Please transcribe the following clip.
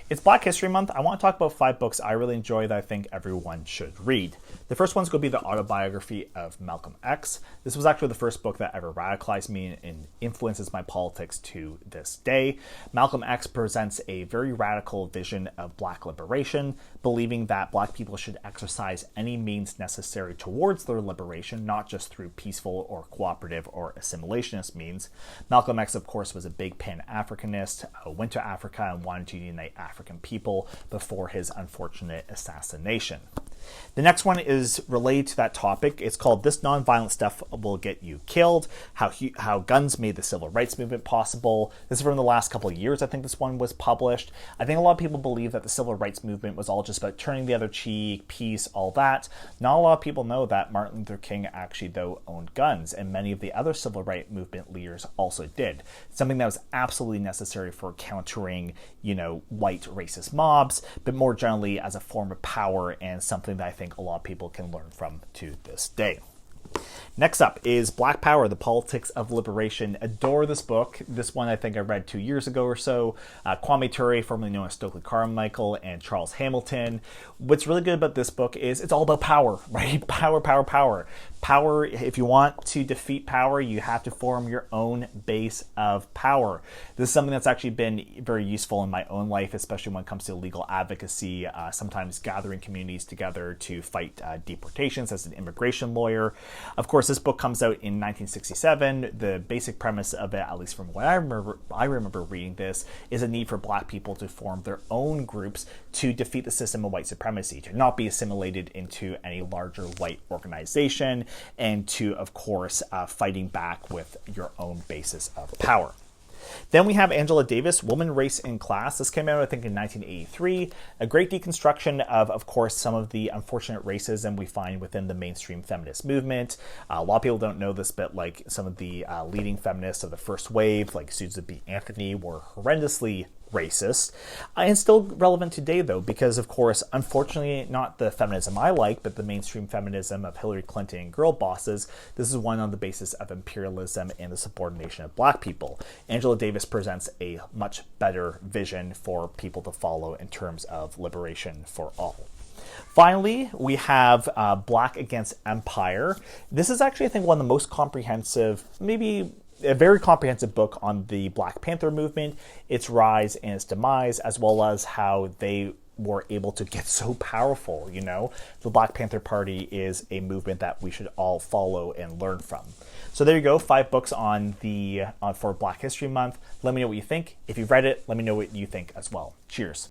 It's Black History Month. I want to talk about 5 books I really enjoy that I think everyone should read. The first one's going to be the autobiography of Malcolm X. This was actually the first book that ever radicalized me and influences my politics to this day. Malcolm X presents a very radical vision of Black liberation, believing that Black people should exercise any means necessary towards their liberation, not just through peaceful or cooperative or assimilationist means. Malcolm X, of course, was a big Pan-Africanist, went to Africa and wanted to unite African people before his unfortunate assassination. The next one is related to that topic. It's called This Nonviolent Stuff Will Get You Killed, how guns made the civil rights movement possible. This is from the last couple of years, I think this one was published. I think a lot of people believe that the civil rights movement was all just about turning the other cheek, peace, all that. Not a lot of people know that Martin Luther King actually, though, owned guns, and many of the other civil rights movement leaders also did. Something that was absolutely necessary for countering, white racist mobs, but more generally as a form of power and something that I think a lot of people can learn from to this day. Next up is Black Power, The Politics of Liberation. Adore this book. This one I think I read 2 years ago or so. Kwame Ture, formerly known as Stokely Carmichael, and Charles Hamilton. What's really good about this book is it's all about power, right? Power, power, power. Power, if you want to defeat power, you have to form your own base of power. This is something that's actually been very useful in my own life, especially when it comes to legal advocacy, sometimes gathering communities together to fight deportations as an immigration lawyer. Of course, this book comes out in 1967. The basic premise of it, at least from what I remember reading this, is a need for Black people to form their own groups to defeat the system of white supremacy, to not be assimilated into any larger white organization, and to, of course, fighting back with your own basis of power. Then we have Angela Davis, Woman, Race, and Class. This came out, I think, in 1983. A great deconstruction of course, some of the unfortunate racism we find within the mainstream feminist movement. A lot of people don't know this, but like some of the leading feminists of the first wave, like Susan B. Anthony, were horrendously racist, and still relevant today, though, because, of course, unfortunately, not the feminism I like, but the mainstream feminism of Hillary Clinton and girl bosses. This is one on the basis of imperialism and the subordination of Black people. Angela Davis presents a much better vision for people to follow in terms of liberation for all. Finally, we have Black Against Empire. This is actually, I think, one of the most comprehensive, maybe a very comprehensive book on the Black Panther movement, its rise and its demise, as well as how they were able to get so powerful. The Black Panther Party is a movement that we should all follow and learn from. So there you go, 5 books for Black History Month. Let me know what you think. If you've read it, let me know what you think as well. Cheers.